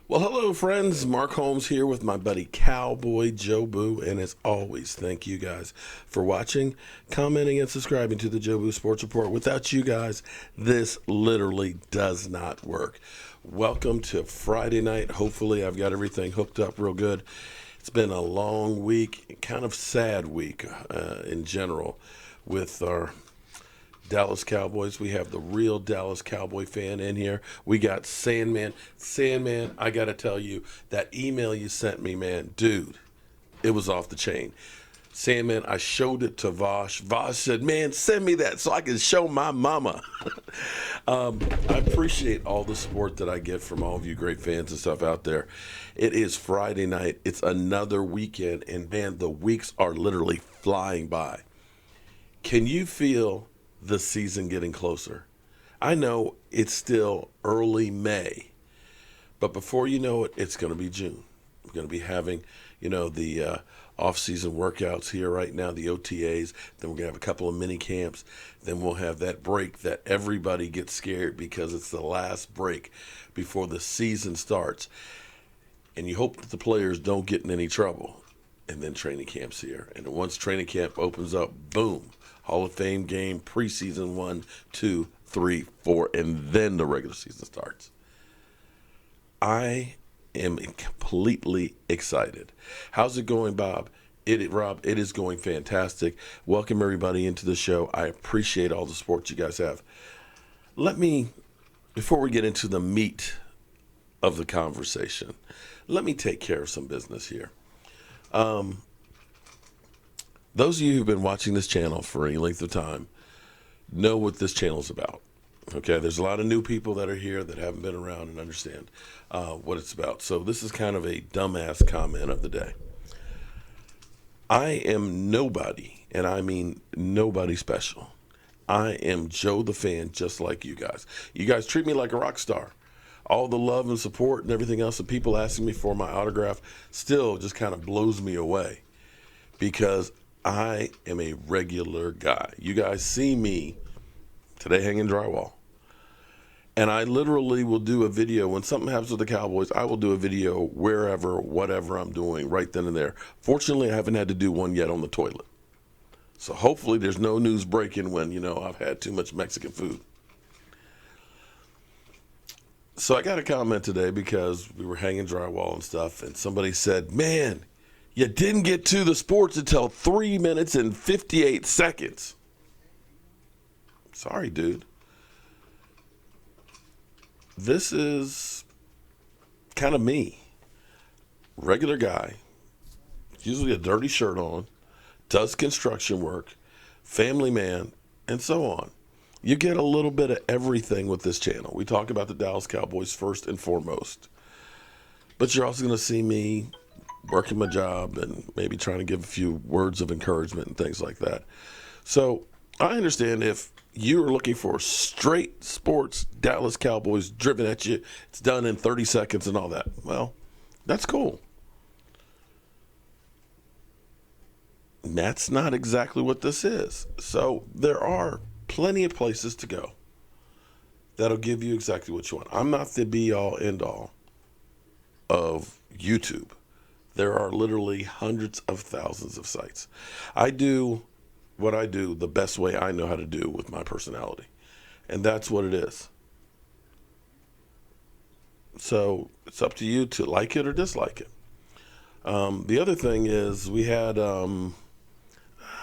Well, hello, friends. Mark Holmes here with my buddy Cowboy Joe Boo. And as always, thank you guys for watching, commenting, and subscribing to the Joe Boo Sports Report. Without you guys, this literally does not work. Welcome to Friday night. Hopefully, I've got everything hooked up real good. It's been a long week, kind of sad week in general with our Dallas Cowboys. We have the real Dallas Cowboy fan in here. We got Sandman. Sandman, I got to tell you, that email you sent me, man, dude, it was off the chain. Sandman, I showed it to Vosh. Vosh said, man, send me that so I can show my mama. I appreciate all the support that I get from all of you great fans and stuff out there. It is Friday night. It's another weekend, and man, the weeks are literally flying by. Can you feel the season getting closer? I know it's still early May, but before you know it, it's going to be June. We're going to be having, the off-season workouts here right now, the OTAs. Then we're going to have a couple of mini camps. Then we'll have that break that everybody gets scared because it's the last break before the season starts. And you hope that the players don't get in any trouble. And then training camp's here. And once training camp opens up, boom, Hall of Fame game, preseason 1, 2, 3, 4, and then the regular season starts. I am completely excited. How's it going, Bob? Rob, it is going fantastic. Welcome everybody into the show. I appreciate all the support you guys have. Before we get into the meat of the conversation, let me take care of some business here. Those of you who've been watching this channel for any length of time know what this channel is about. Okay, there's a lot of new people that are here that haven't been around and understand what it's about. So this is kind of a dumbass comment of the day. I am nobody, and I mean nobody special. I am Joe the fan, just like you guys. You guys treat me like a rock star. All the love and support and everything else, and people asking me for my autograph still just kind of blows me away because I am a regular guy. You guys see me today hanging drywall. And I literally will do a video when something happens with the Cowboys. I will do a video wherever, whatever I'm doing right then and there. Fortunately, I haven't had to do one yet on the toilet. So hopefully there's no news breaking when, I've had too much Mexican food. So I got a comment today because we were hanging drywall and stuff, and somebody said, man, you didn't get to the sports until 3 minutes and 58 seconds. Sorry, dude. This is kind of me. Regular guy, usually a dirty shirt on, does construction work, family man, and so on. You get a little bit of everything with this channel. We talk about the Dallas Cowboys first and foremost. But you're also going to see me working my job and maybe trying to give a few words of encouragement and things like that. So I understand if you are looking for straight sports Dallas Cowboys driven at you, it's done in 30 seconds and all that. Well, that's cool. And that's not exactly what this is. So there are plenty of places to go that'll give you exactly what you want. I'm not the be-all, end-all of YouTube. There are literally hundreds of thousands of sites. I do what I do the best way I know how to do with my personality. And that's what it is. So it's up to you to like it or dislike it. The other thing is we had a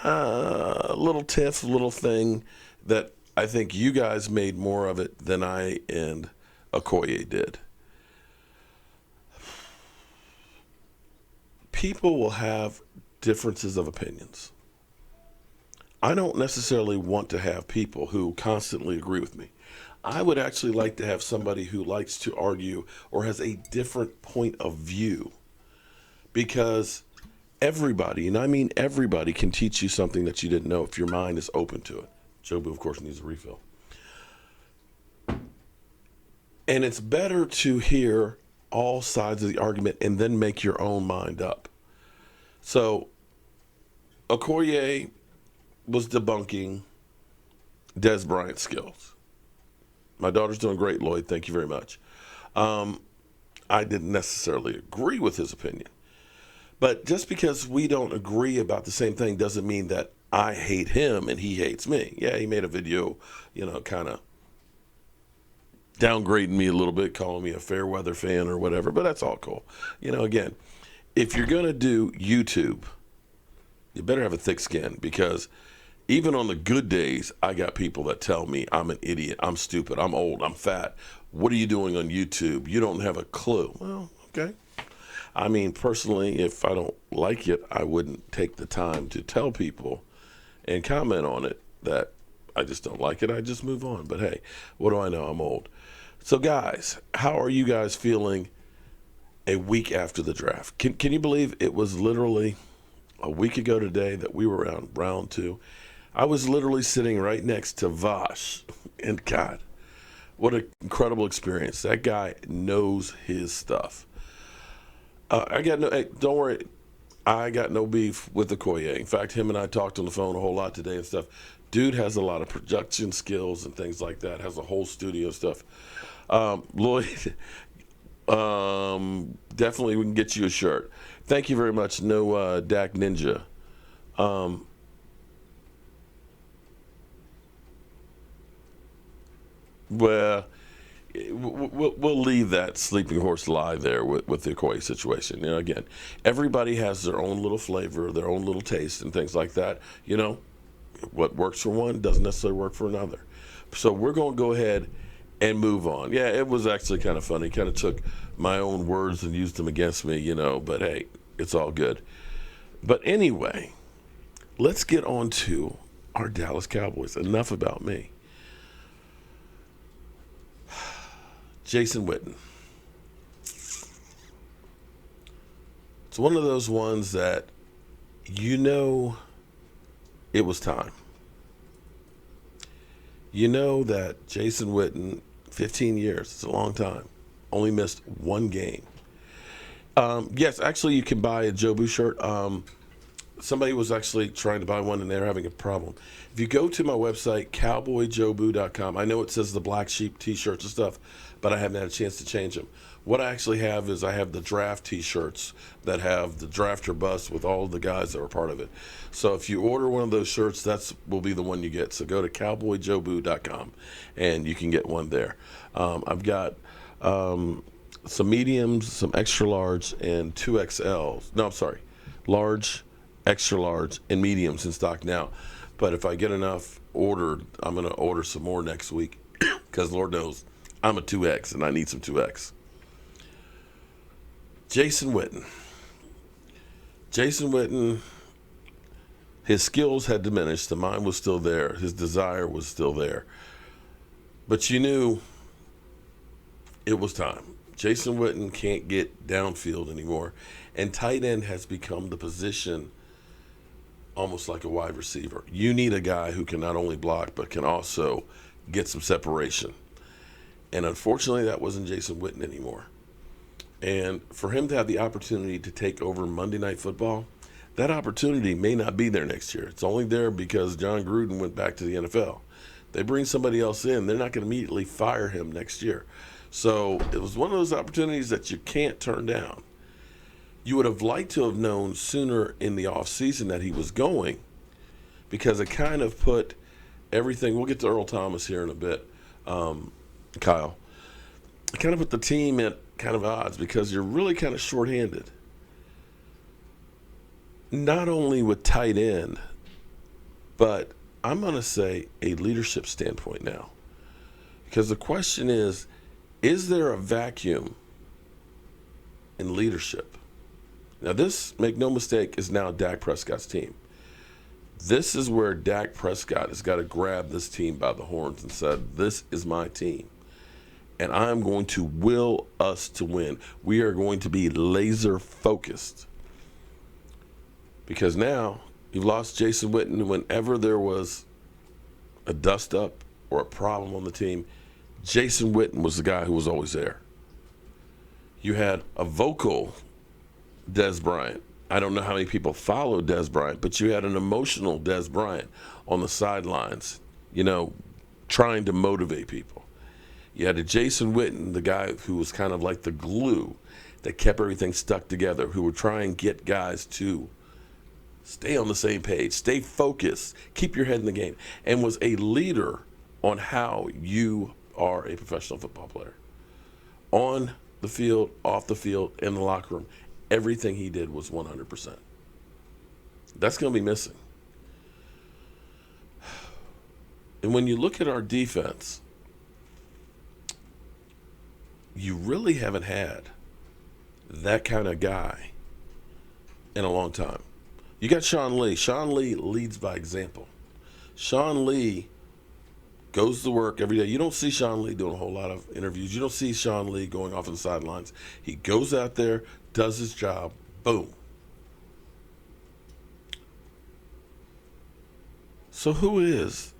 little tiff, little thing that I think you guys made more of it than I and Okoye did. People will have differences of opinions. I don't necessarily want to have people who constantly agree with me. I would actually like to have somebody who likes to argue or has a different point of view, because everybody, and I mean everybody, can teach you something that you didn't know if your mind is open to it. Jobu, of course, needs a refill. And it's better to hear all sides of the argument and then make your own mind up. So Okoye was debunking Des Bryant's skills. My daughter's doing great, Lloyd. Thank you very much. I didn't necessarily agree with his opinion. But just because we don't agree about the same thing doesn't mean that I hate him and he hates me. Yeah, he made a video, kind of downgrading me a little bit, calling me a fair weather fan or whatever, but that's all cool. Again, if you're going to do YouTube, you better have a thick skin, because even on the good days, I got people that tell me I'm an idiot, I'm stupid, I'm old, I'm fat. What are you doing on YouTube? You don't have a clue. Well, okay. I mean, personally, if I don't like it, I wouldn't take the time to tell people and comment on it that I just don't like it. I just move on. But hey, what do I know? I'm old. So guys, how are you guys feeling a week after the draft? Can you believe it was literally a week ago today that we were on round 2? I was literally sitting right next to Vosh, and God, what an incredible experience. That guy knows his stuff. Don't worry, I got no beef with Okoye. In fact, him and I talked on the phone a whole lot today and stuff. Dude has a lot of production skills and things like that, has a whole studio stuff. Lloyd, definitely we can get you a shirt. Thank you very much. No Dak Ninja. Well, we'll leave that sleeping horse lie there with the Okoye situation. Again, everybody has their own little flavor, their own little taste, and things like that. What works for one doesn't necessarily work for another. So we're going to go ahead and move on. Yeah, it was actually kind of funny. Kind of took my own words and used them against me, but hey, it's all good. But anyway, let's get on to our Dallas Cowboys. Enough about me. Jason Witten. It's one of those ones that it was time. That Jason Witten, 15 years, it's a long time, only missed one game. Yes, actually you can buy a Jobu shirt. Somebody was actually trying to buy one and they're having a problem. If you go to my website, cowboyjobu.com, I know it says the Black Sheep t-shirts and stuff, but I haven't had a chance to change them. What I actually have is I have the draft t-shirts that have the draft or bust with all of the guys that were part of it. So if you order one of those shirts, will be the one you get. So go to cowboyjobu.com and you can get one there. I've got some mediums, some extra large, and 2XLs. No, I'm sorry, large, extra large, and mediums in stock now. But if I get enough ordered, I'm going to order some more next week because Lord knows I'm a 2X and I need some 2X. Jason Witten, his skills had diminished. The mind was still there. His desire was still there. But you knew it was time. Jason Witten can't get downfield anymore. And tight end has become the position almost like a wide receiver. You need a guy who can not only block, but can also get some separation. And unfortunately, that wasn't Jason Witten anymore. And for him to have the opportunity to take over Monday Night Football, that opportunity may not be there next year. It's only there because John Gruden went back to the NFL. They bring somebody else in, they're not going to immediately fire him next year. So it was one of those opportunities that you can't turn down. You would have liked to have known sooner in the offseason that he was going, because it kind of put everything, we'll get to Earl Thomas here in a bit, Kyle. It kind of put the team at kind of odds because you're really kind of shorthanded. Not only with tight end, but I'm going to say a leadership standpoint now. Because the question is there a vacuum in leadership? Now this, make no mistake, is now Dak Prescott's team. This is where Dak Prescott has got to grab this team by the horns and said, this is my team. And I'm going to will us to win. We are going to be laser focused. Because now you've lost Jason Witten. Whenever there was a dust up or a problem on the team, Jason Witten was the guy who was always there. You had a vocal Dez Bryant. I don't know how many people followed Dez Bryant, but you had an emotional Dez Bryant on the sidelines, trying to motivate people. You had a Jason Witten, the guy who was kind of like the glue that kept everything stuck together, who would try and get guys to stay on the same page, stay focused, keep your head in the game, and was a leader on how you are a professional football player. On the field, off the field, in the locker room, everything he did was 100%. That's going to be missing. And when you look at our defense, you really haven't had that kind of guy in a long time. You got Sean Lee. Sean Lee leads by example. Sean Lee goes to work every day. You don't see Sean Lee doing a whole lot of interviews. You don't see Sean Lee going off on the sidelines. He goes out there, does his job, boom. So who is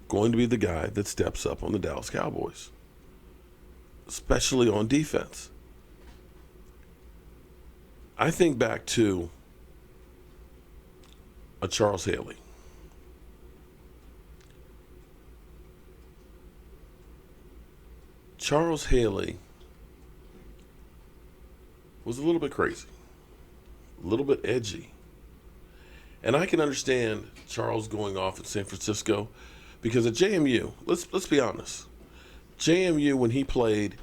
going to be the guy that steps up on the Dallas Cowboys, especially on defense? I think back to a Charles Haley. Charles Haley was a little bit crazy, a little bit edgy. And I can understand Charles going off at San Francisco because at JMU, let's be honest, JMU, when he played,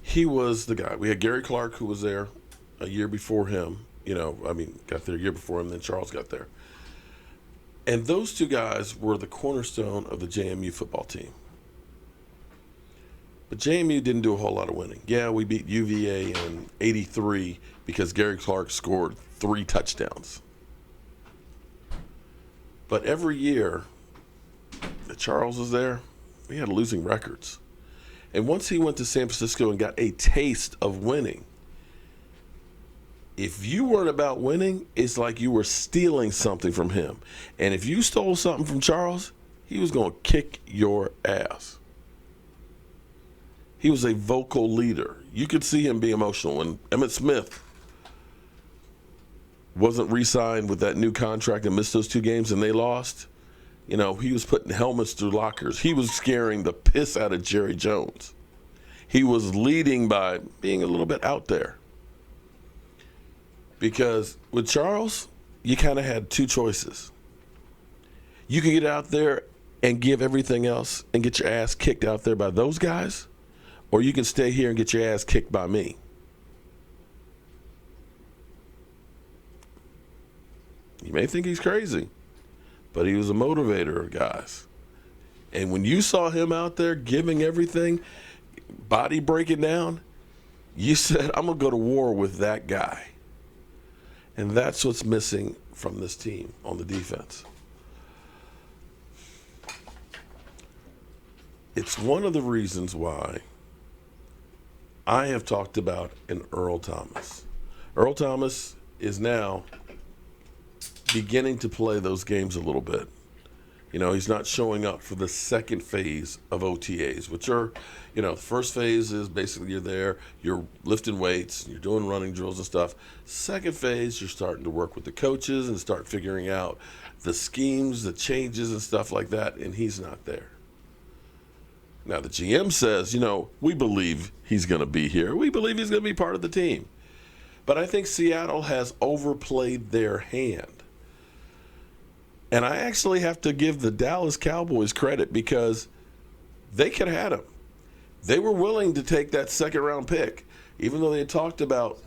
he was the guy. We had Gary Clark, who was there a year before him. Got there a year before him, then Charles got there. And those two guys were the cornerstone of the JMU football team. But JMU didn't do a whole lot of winning. Yeah, we beat UVA in '83 because Gary Clark scored 3 touchdowns. But every year that Charles was there, we had losing records. And once he went to San Francisco and got a taste of winning, if you weren't about winning, it's like you were stealing something from him. And if you stole something from Charles, he was going to kick your ass. He was a vocal leader. You could see him be emotional. When Emmitt Smith wasn't re-signed with that new contract and missed those 2 games and they lost, he was putting helmets through lockers. He was scaring the piss out of Jerry Jones. He was leading by being a little bit out there. Because with Charles, you kind of had 2 choices. You could get out there and give everything else and get your ass kicked out there by those guys, or you can stay here and get your ass kicked by me. You may think he's crazy, but he was a motivator of guys. And when you saw him out there giving everything, body breaking down, you said, I'm going to go to war with that guy. And that's what's missing from this team on the defense. It's one of the reasons why I have talked about an Earl Thomas. Earl Thomas is now beginning to play those games a little bit. He's not showing up for the second phase of OTAs, which are, the first phase is basically you're there, you're lifting weights, you're doing running drills and stuff. Second phase, you're starting to work with the coaches and start figuring out the schemes, the changes and stuff like that, and he's not there. Now, the GM says, we believe he's going to be here. We believe he's going to be part of the team. But I think Seattle has overplayed their hand. And I actually have to give the Dallas Cowboys credit because they could have had him. They were willing to take that second-round pick, even though they had talked about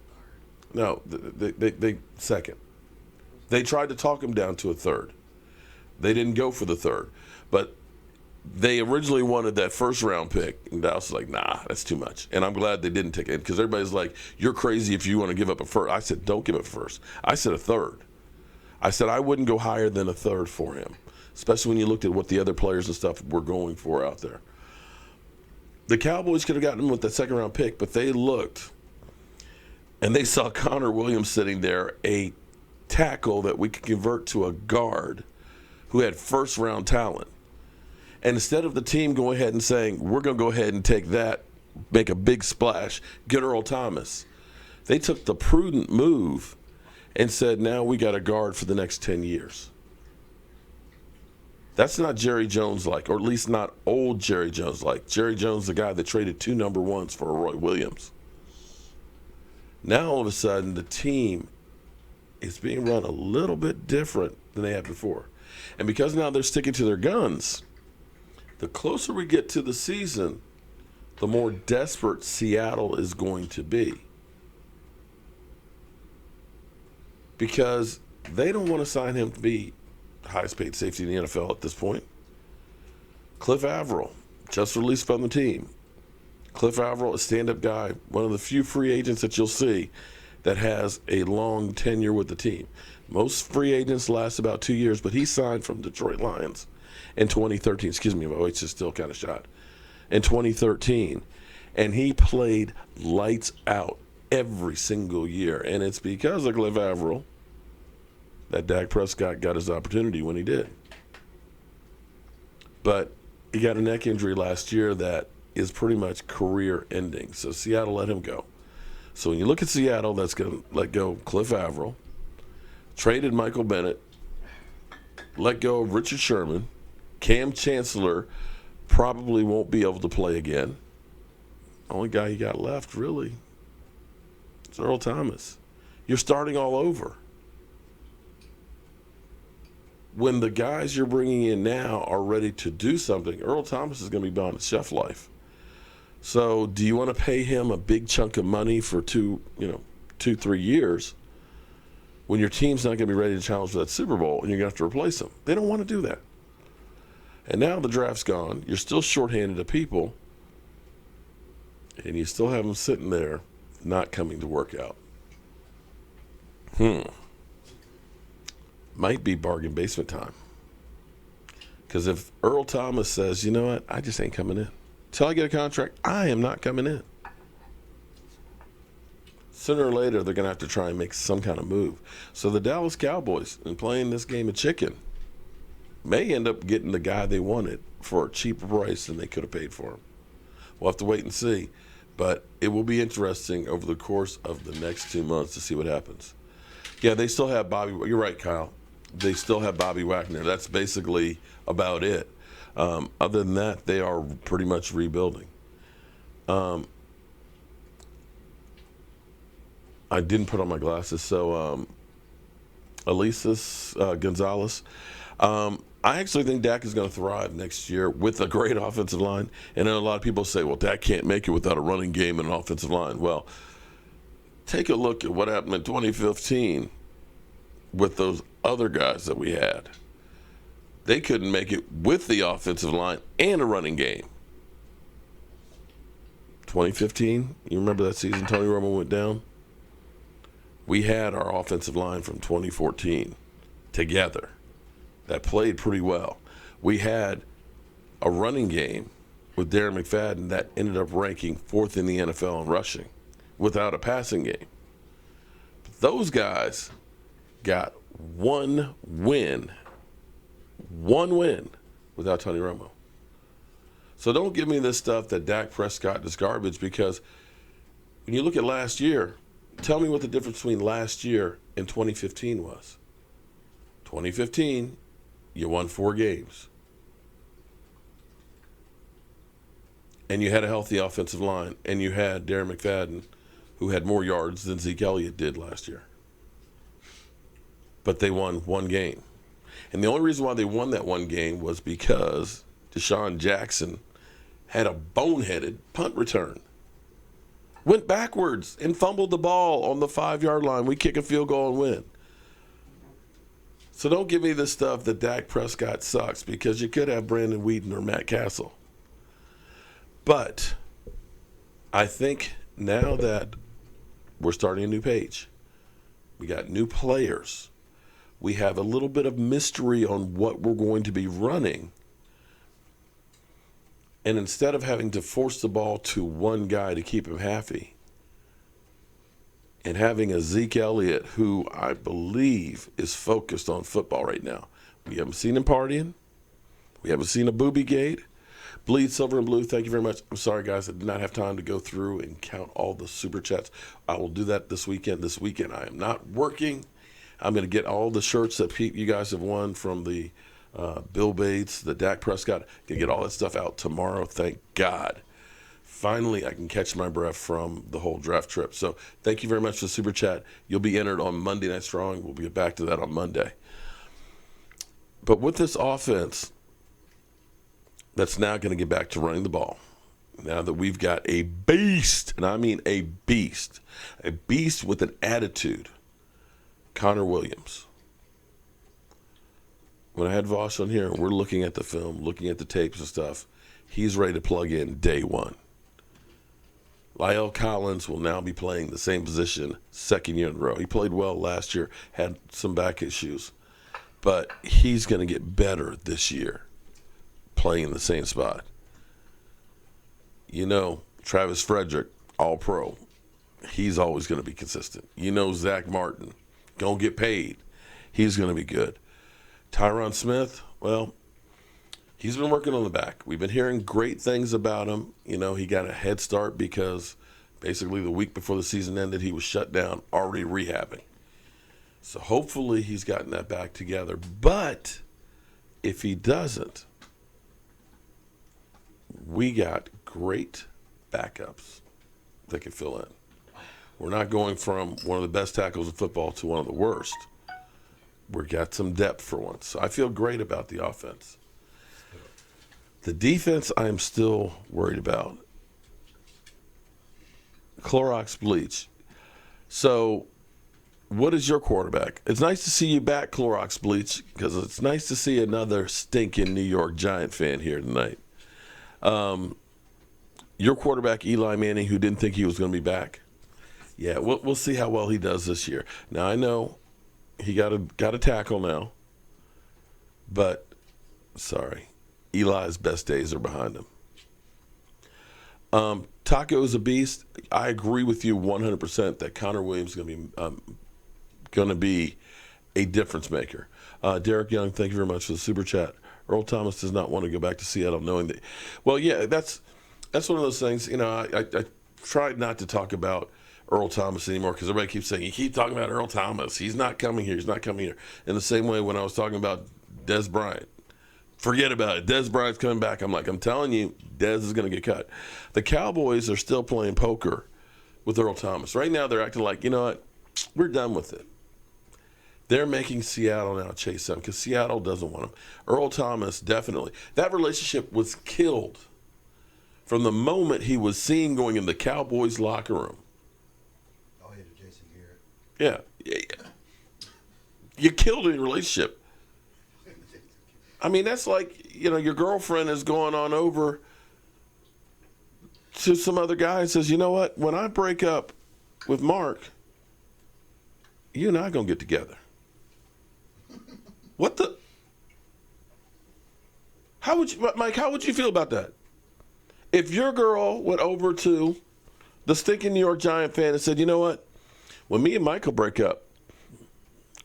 – no, they second. They tried to talk him down to a third. They didn't go for the third. But they originally wanted that first-round pick, and Dallas was like, nah, that's too much. And I'm glad they didn't take it because everybody's like, you're crazy if you want to give up a first. I said, don't give up a first. I said a third. I said I wouldn't go higher than a third for him, especially when you looked at what the other players and stuff were going for out there. The Cowboys could have gotten him with that second-round pick, but they looked, and they saw Connor Williams sitting there, a tackle that we could convert to a guard who had first-round talent. And instead of the team going ahead and saying, we're going to go ahead and take that, make a big splash, get Earl Thomas, they took the prudent move and said, now we got a guard for the next 10 years. That's not Jerry Jones-like, or at least not old Jerry Jones-like. Jerry Jones, the guy that traded 2 number ones for Roy Williams. Now, all of a sudden, the team is being run a little bit different than they had before. And because now they're sticking to their guns, the closer we get to the season, the more desperate Seattle is going to be. Because they don't want to sign him to be the highest paid safety in the NFL at this point. Cliff Averill, just released from the team. Cliff Averill, a stand-up guy, one of the few free agents that you'll see that has a long tenure with the team. Most free agents last about 2 years, but he signed from Detroit Lions in 2013. Excuse me, my voice is still kind of shot. In 2013. And he played lights out every single year. And it's because of Cliff Averill that Dak Prescott got his opportunity when he did. But he got a neck injury last year that is pretty much career ending. So Seattle let him go. So when you look at Seattle, that's going to let go Cliff Averill, traded Michael Bennett, let go of Richard Sherman. Cam Chancellor probably won't be able to play again. Only guy you got left, really, is Earl Thomas. You're starting all over. When the guys you're bringing in now are ready to do something, Earl Thomas is going to be beyond his shelf life. So do you want to pay him a big chunk of money for 2-3 years when your team's not going to be ready to challenge for that Super Bowl and you're going to have to replace him? They don't want to do that. And now the draft's gone. You're still shorthanded of people, and you still have them sitting there not coming to work out. Might be bargain basement time. Because if Earl Thomas says, you know what, I just ain't coming in. Till I get a contract, I am not coming in. Sooner or later, they're going to have to try and make some kind of move. So the Dallas Cowboys, in playing this game of chicken, may end up getting the guy they wanted for a cheaper price than they could have paid for him. We'll have to wait and see. But it will be interesting over the course of the next 2 months to see what happens. Yeah, they still have Bobby. You're right, Kyle. They still have Bobby Wagner. That's basically about it. Other than that, they are pretty much rebuilding. I didn't put on my glasses, so Elias Gonzalez. I actually think Dak is going to thrive next year with a great offensive line. And then a lot of people say, well, Dak can't make it without a running game and an offensive line. Well, take a look at what happened in 2015 with those other guys that we had. They couldn't make it with the offensive line and a running game. 2015, you remember that season Tony Romo went down? We had our offensive line from 2014 together that played pretty well. We had a running game with Darren McFadden that ended up ranking 4th in the NFL in rushing without a passing game. But those guys got one win without Tony Romo. So don't give me this stuff that Dak Prescott is garbage, because when you look at last year, tell me what the difference between last year and 2015 was. 2015, you won 4 games. And you had a healthy offensive line, and you had Darren McFadden, who had more yards than Zeke Elliott did last year. But they won 1 game. And the only reason why they won that 1 game was because Deshaun Jackson had a boneheaded punt return. Went backwards and fumbled the ball on the 5-yard line. We kick a field goal and win. So don't give me this stuff that Dak Prescott sucks, because you could have Brandon Whedon or Matt Castle. But I think now that we're starting a new page, we got new players, we have a little bit of mystery on what we're going to be running. And instead of having to force the ball to one guy to keep him happy, and having a Zeke Elliott who I believe is focused on football right now. We haven't seen him partying. We haven't seen a booby gate. Bleed Silver and Blue, thank you very much. I'm sorry, guys, I did not have time to go through and count all the super chats. I will do that this weekend. This weekend I am not working. I'm going to get all the shirts that you guys have won from the Bill Bates, the Dak Prescott. Gonna get all that stuff out tomorrow. Thank God. Finally, I can catch my breath from the whole draft trip. So thank you very much for the super chat. You'll be entered on Monday Night Strong. We'll get back to that on Monday. But with this offense that's now going to get back to running the ball, now that we've got a beast, and I mean a beast with an attitude, Connor Williams. When I had Voss on here, we're looking at the film, looking at the tapes and stuff. He's ready to plug in day one. Lyle Collins will now be playing the same position second year in a row. He played well last year, had some back issues, but he's going to get better this year playing in the same spot. You know, Travis Frederick, all-pro. He's always going to be consistent. You know, Zach Martin, going to get paid. He's going to be good. Tyron Smith, well, he's been working on the back. We've been hearing great things about him. You know, he got a head start because basically the week before the season ended, he was shut down, already rehabbing. So hopefully he's gotten that back together. But if he doesn't, we got great backups that can fill in. We're not going from one of the best tackles in football to one of the worst. We've got some depth for once. So I feel great about the offense. The defense I am still worried about. Clorox bleach. So what is your quarterback? It's nice to see you back, Clorox bleach, because it's nice to see another stinking New York Giant fan here tonight. Your quarterback, Eli Manning, who didn't think he was going to be back. Yeah, we'll see how well he does this year. Now, I know he got a tackle now, but sorry, Eli's best days are behind him. Taco is a beast. I agree with you 100% that Connor Williams is going to be a difference maker. Derek Young, thank you very much for the super chat. Earl Thomas does not want to go back to Seattle, knowing that. Well, yeah, that's one of those things. You know, I tried not to talk about Earl Thomas anymore because everybody keeps saying, you keep talking about Earl Thomas. He's not coming here. He's not coming here. In the same way when I was talking about Dez Bryant. Forget about it. Dez Bryant's coming back. I'm telling you, Dez is going to get cut. The Cowboys are still playing poker with Earl Thomas. Right now they're acting like, you know what, we're done with it. They're making Seattle now chase him because Seattle doesn't want him. Earl Thomas, definitely. That relationship was killed from the moment he was seen going in the Cowboys locker room. Oh, yeah, to Jason Garrett. Yeah. You killed a relationship. I mean, that's like, you know, your girlfriend is going on over to some other guy and says, you know what, when I break up with Mark, you and I are going to get together. What the? Mike, how would you feel about that? If your girl went over to the stinking New York Giant fan and said, you know what, when me and Michael break up,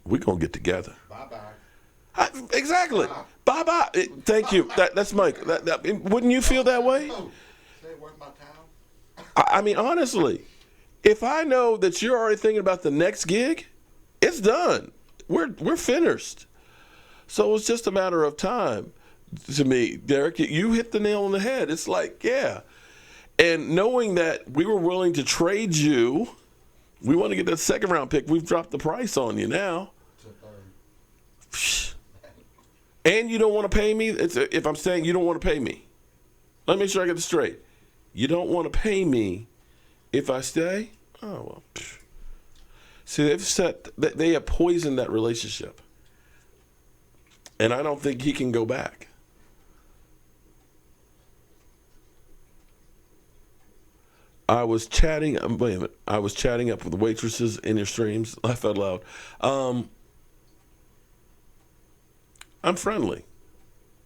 we're going to get together. Bye-bye. Exactly. Bye-bye. Thank you. That's Mike. Wouldn't you feel that way? Say it worth my time. I mean, honestly, if I know that you're already thinking about the next gig, it's done. We're finished. So it's just a matter of time to me. Derek, you hit the nail on the head. It's like, yeah. And knowing that we were willing to trade you, we want to get that second round pick. We've dropped the price on you now. And you don't want to pay me? If I'm saying you don't want to pay me, let me make sure I get this straight. You don't want to pay me if I stay? Oh, well. See, they have poisoned that relationship. And I don't think he can go back. I was chatting up with waitresses in your streams. Laugh out loud. I'm friendly.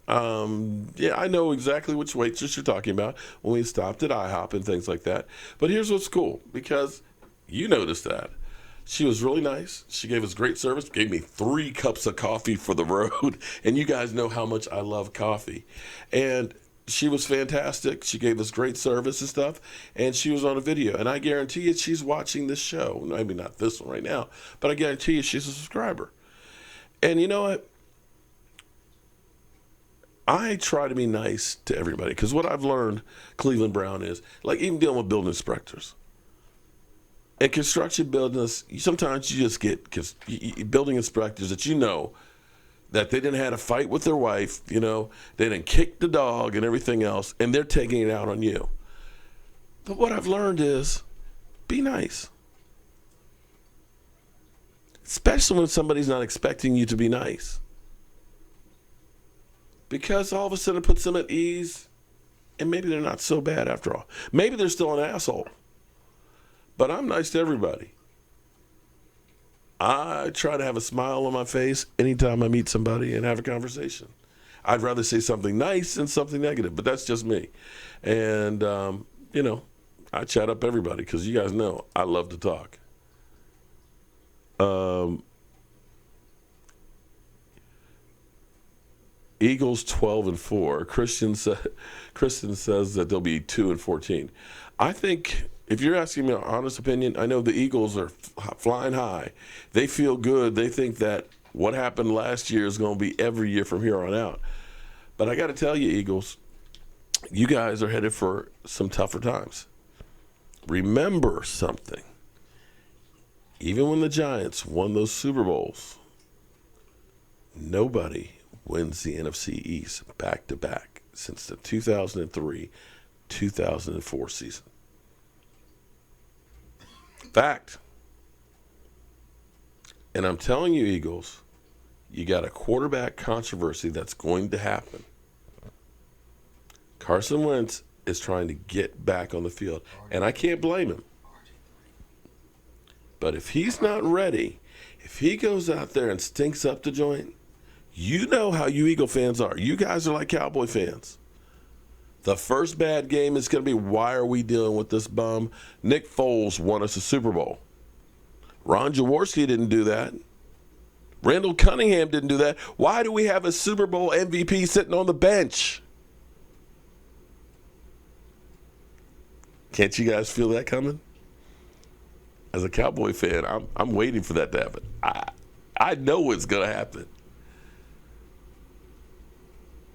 Yeah, I know exactly which waitress you're talking about when we stopped at IHOP and things like that. But here's what's cool, because you noticed that. She was really nice. She gave us great service, gave me 3 cups of coffee for the road. And you guys know how much I love coffee. And she was fantastic. She gave us great service and stuff. And she was on a video. And I guarantee you she's watching this show. Maybe not this one right now, but I guarantee you she's a subscriber. And you know what? I try to be nice to everybody because what I've learned, Cleveland Brown, is like even dealing with building inspectors. In construction business, sometimes you just get building inspectors that that they didn't have a fight with their wife, they didn't kick the dog and everything else, and they're taking it out on you. But what I've learned is be nice. Especially when somebody's not expecting you to be nice. Because all of a sudden it puts them at ease, and maybe they're not so bad after all. Maybe they're still an asshole. But I'm nice to everybody. I try to have a smile on my face anytime I meet somebody and have a conversation. I'd rather say something nice than something negative, but that's just me. And, I chat up everybody because you guys know I love to talk. Eagles 12-4. Christian says that they'll be 2-14. I think if you're asking me an honest opinion, I know the Eagles are flying high. They feel good. They think that what happened last year is going to be every year from here on out. But I got to tell you, Eagles, you guys are headed for some tougher times. Remember something. Even when the Giants won those Super Bowls, nobody wins the NFC East back-to-back since the 2003-2004 season. Fact. And I'm telling you, Eagles, you got a quarterback controversy that's going to happen. Carson Wentz is trying to get back on the field, and I can't blame him. But if he's not ready, if he goes out there and stinks up the joint, you know how you Eagle fans are. You guys are like Cowboy fans. The first bad game is going to be, why are we dealing with this bum? Nick Foles won us a Super Bowl. Ron Jaworski didn't do that. Randall Cunningham didn't do that. Why do we have a Super Bowl MVP sitting on the bench? Can't you guys feel that coming? As a Cowboy fan, I'm waiting for that to happen. I know it's going to happen.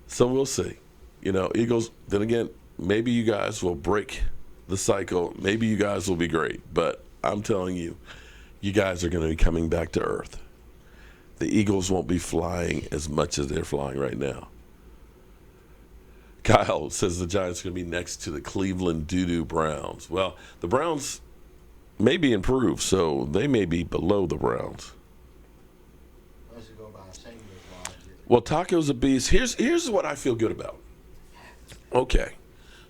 So we'll see. Eagles, then again, maybe you guys will break the cycle. Maybe you guys will be great. But I'm telling you, you guys are going to be coming back to earth. The Eagles won't be flying as much as they're flying right now. Kyle says the Giants are going to be next to the Cleveland doo-doo Browns. Well, the Browns may be improved, so they may be below the Browns. Well, Taco's a beast. Here's what I feel good about. Okay,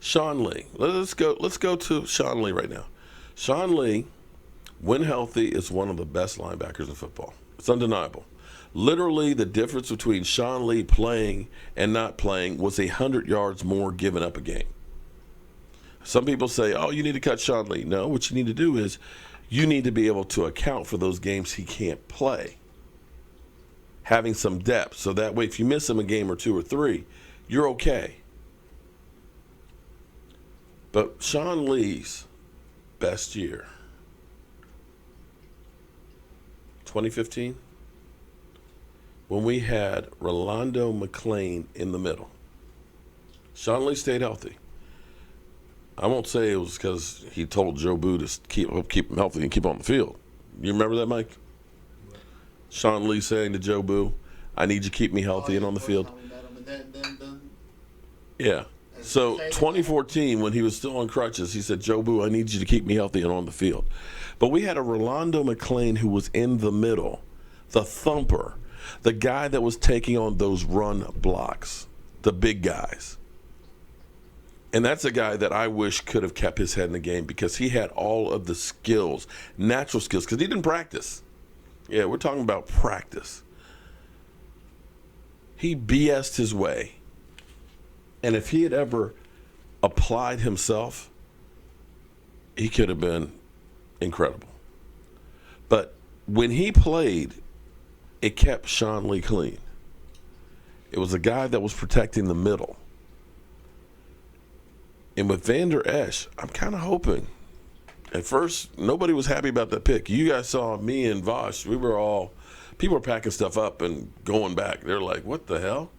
Sean Lee. Let's go to Sean Lee right now. Sean Lee, when healthy, is one of the best linebackers in football. It's undeniable. Literally, the difference between Sean Lee playing and not playing was 100 yards more given up a game. Some people say, oh, you need to cut Sean Lee. No, what you need to do is you need to be able to account for those games he can't play. Having some depth, so that way if you miss him a game or two or three, you're okay. But Sean Lee's best year, 2015, when we had Rolando McClain in the middle. Sean Lee stayed healthy. I won't say it was because he told Joe Boo to keep him healthy and keep on the field. You remember that, Mike? Sean Lee saying to Joe Boo, I need you to keep me healthy and on the field. Yeah. So 2014, when he was still on crutches, he said, Joe Boo, I need you to keep me healthy and on the field. But we had a Rolando McClain who was in the middle, the thumper, the guy that was taking on those run blocks, the big guys. And that's a guy that I wish could have kept his head in the game because he had all of the skills, natural skills, because he didn't practice. Yeah, we're talking about practice. He BS'd his way. And if he had ever applied himself, he could have been incredible. But when he played, it kept Sean Lee clean. It was a guy that was protecting the middle. And with Vander Esch, I'm kind of hoping. At first, nobody was happy about that pick. You guys saw me and Vosh. People were packing stuff up and going back. They're like, what the hell?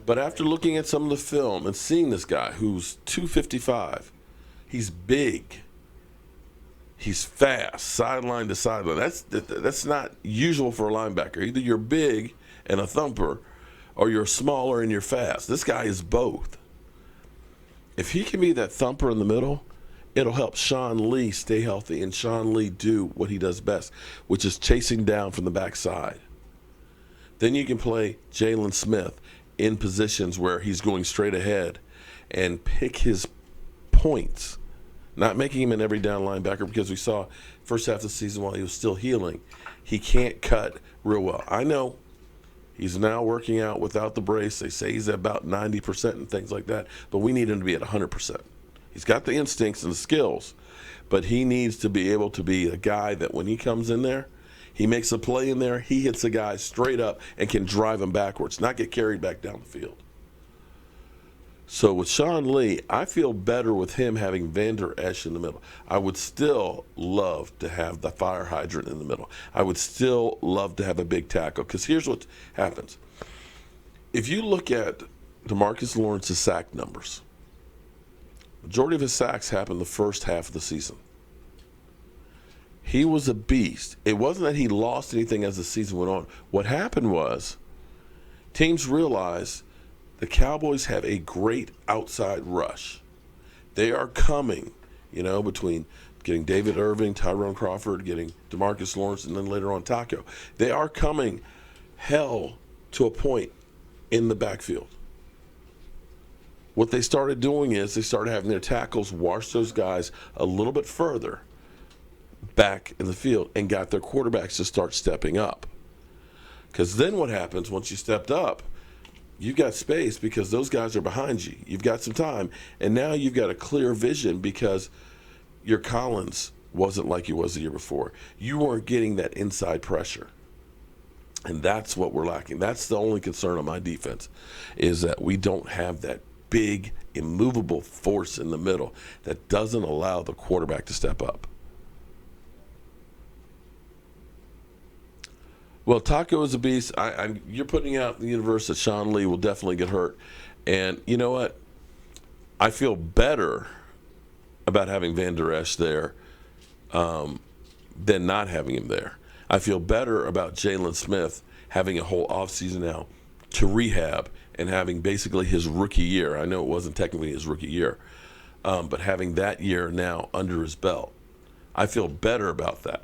But after looking at some of the film and seeing this guy who's 255, he's big, he's fast, sideline to sideline. That's not usual for a linebacker. Either you're big and a thumper, or you're smaller and you're fast. This guy is both. If he can be that thumper in the middle, it'll help Sean Lee stay healthy and Sean Lee do what he does best, which is chasing down from the backside. Then you can play Jalen Smith in positions where he's going straight ahead and pick his points, not making him an every down linebacker, because we saw first half of the season while he was still healing, he can't cut real well. I know he's now working out without the brace. They say he's at about 90% and things like that, but we need him to be at 100%. He's got the instincts and the skills, but he needs to be able to be a guy that when he comes in there, he makes a play in there, he hits a guy straight up and can drive him backwards, not get carried back down the field. So with Sean Lee, I feel better with him having Vander Esch in the middle. I would still love to have the fire hydrant in the middle. I would still love to have a big tackle, because here's what happens. If you look at DeMarcus Lawrence's sack numbers, majority of his sacks happened the first half of the season. He was a beast. It wasn't that he lost anything as the season went on. What happened was teams realized the Cowboys have a great outside rush. They are coming, between getting David Irving, Tyrone Crawford, getting DeMarcus Lawrence, and then later on Taco. They are coming hell to a point in the backfield. What they started doing is they started having their tackles wash those guys a little bit further back in the field and got their quarterbacks to start stepping up. Because then what happens once you stepped up, you've got space because those guys are behind you. You've got some time, and now you've got a clear vision because your Collins wasn't like he was the year before. You weren't getting that inside pressure. And that's what we're lacking. That's the only concern on my defense, is that we don't have that big, immovable force in the middle that doesn't allow the quarterback to step up. Well, Taco is a beast. You're putting out in the universe that Sean Lee will definitely get hurt. And you know what? I feel better about having Vander Esch there than not having him there. I feel better about Jalen Smith having a whole offseason now to rehab and having basically his rookie year. I know it wasn't technically his rookie year, but having that year now under his belt. I feel better about that.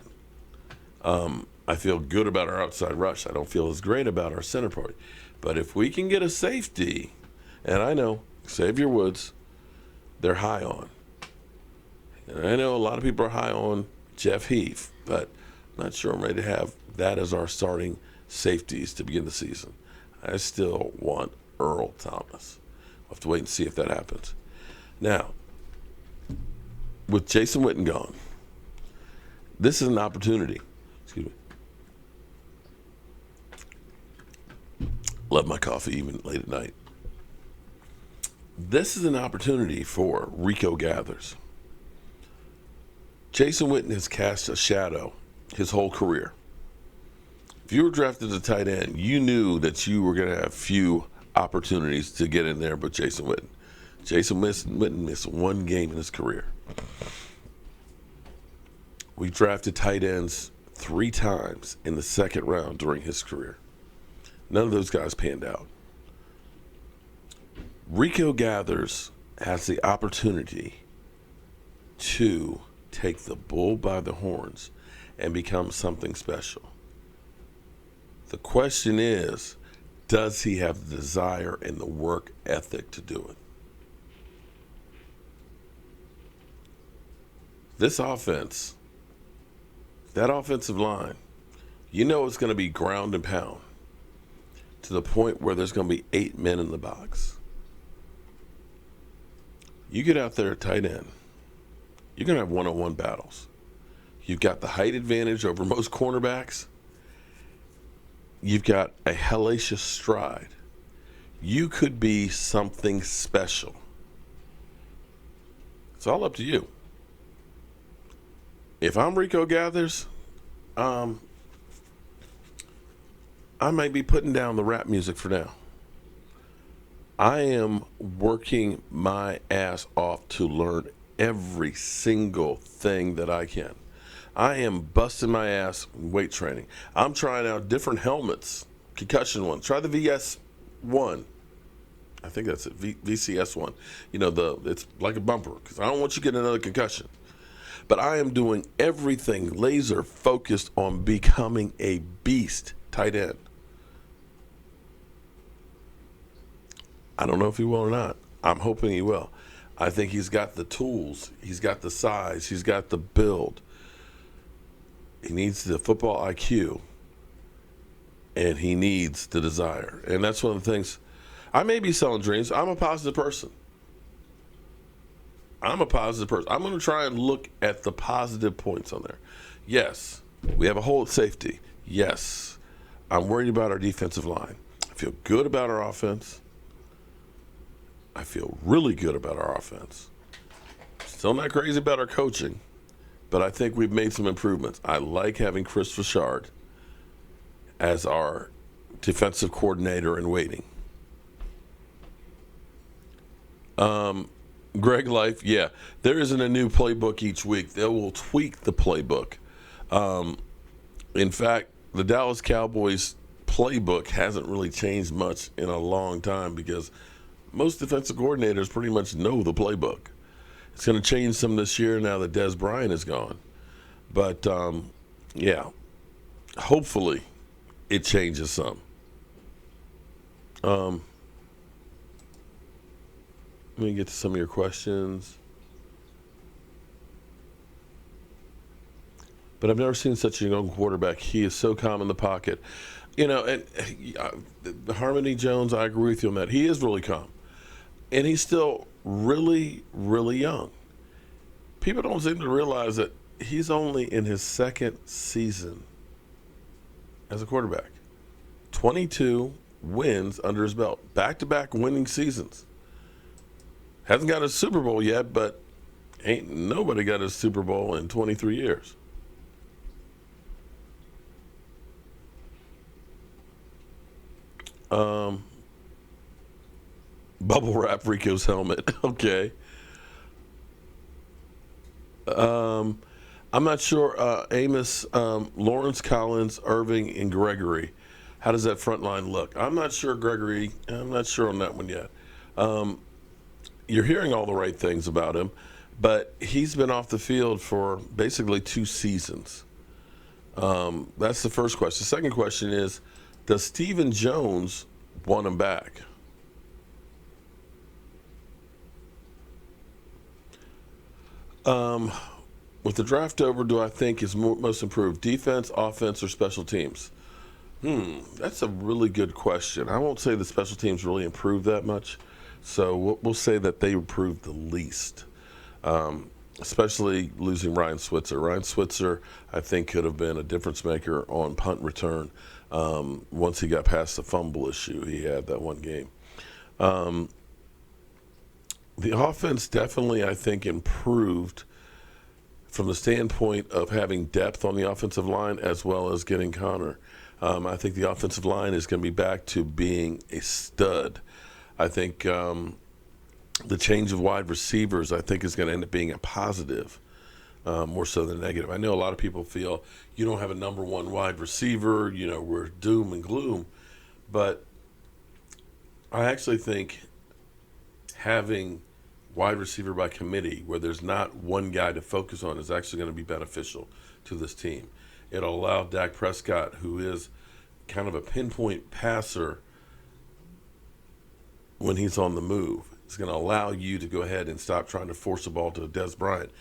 I feel good about our outside rush. I don't feel as great about our center part. But if we can get a safety, and I know Xavier Woods, they're high on. And I know a lot of people are high on Jeff Heath, but I'm not sure I'm ready to have that as our starting safeties to begin the season. I still want Earl Thomas. We'll have to wait and see if that happens. Now, with Jason Witten gone, this is an opportunity. Excuse me. Love my coffee even late at night. This is an opportunity for Rico Gathers. Jason Witten has cast a shadow his whole career. If you were drafted as a tight end, you knew that you were going to have few opportunities to get in there but Jason Witten. Jason Witten missed one game in his career. We drafted tight ends 3 times in the second round during his career. None of those guys panned out. Rico Gathers has the opportunity to take the bull by the horns and become something special. The question is, does he have the desire and the work ethic to do it? This offense, that offensive line, you know it's going to be ground and pound to the point where there's going to be 8 men in the box. You get out there at tight end, you're going to have one-on-one battles. You've got the height advantage over most cornerbacks. You've got a hellacious stride. You could be something special. It's all up to you. If I'm Rico Gathers, I might be putting down the rap music for now. I am working my ass off to learn every single thing that I can. I am busting my ass in weight training. I'm trying out different helmets, concussion ones. Try the VS1. I think that's it, VCS1. It's like a bumper because I don't want you to get another concussion. But I am doing everything laser focused on becoming a beast tight end. I don't know if he will or not. I'm hoping he will. I think he's got the tools. He's got the size. He's got the build. He needs the football IQ. And he needs the desire. And that's one of the things. I may be selling dreams. I'm a positive person. I'm going to try and look at the positive points on there. Yes, we have a hole at safety. Yes, I'm worried about our defensive line. I feel good about our offense. I feel really good about our offense. Still not crazy about our coaching, but I think we've made some improvements. I like having Chris Richard as our defensive coordinator in waiting. Greg Life, yeah, there isn't a new playbook each week. They will tweak the playbook. In fact, the Dallas Cowboys playbook hasn't really changed much in a long time because most defensive coordinators pretty much know the playbook. It's going to change some this year now that Des Bryant is gone. But, yeah, hopefully it changes some. Let me get to some of your questions. But I've never seen such a young quarterback. He is so calm in the pocket. And Harmony Jones, I agree with you on that. He is really calm. And he's still really, really young. People don't seem to realize that he's only in his second season as a quarterback. 22 wins under his belt. Back-to-back winning seasons. Hasn't got a Super Bowl yet, but ain't nobody got a Super Bowl in 23 years. Bubble wrap Rico's helmet. Okay. I'm not sure. Amos, Lawrence, Collins, Irving, and Gregory. How does that front line look? I'm not sure, Gregory. I'm not sure on that one yet. You're hearing all the right things about him, but he's been off the field for basically 2 seasons. That's the first question. The second question is, does Stephen Jones want him back? With the draft over, do I think is most improved defense, offense, or special teams? That's a really good question. I won't say the special teams really improved that much, so we'll say that they improved the least, especially losing Ryan Switzer. Ryan Switzer, I think, could have been a difference maker on punt return once he got past the fumble issue he had that one game. The offense definitely, I think, improved from the standpoint of having depth on the offensive line as well as getting Connor. I think the offensive line is going to be back to being a stud. I think the change of wide receivers, I think, is going to end up being a positive more so than a negative. I know a lot of people feel you don't have a number one wide receiver, we're doom and gloom. But I actually think having wide receiver by committee where there's not one guy to focus on is actually going to be beneficial to this team. It'll allow Dak Prescott, who is kind of a pinpoint passer when he's on the move, it's going to allow you to go ahead and stop trying to force the ball to Des Bryant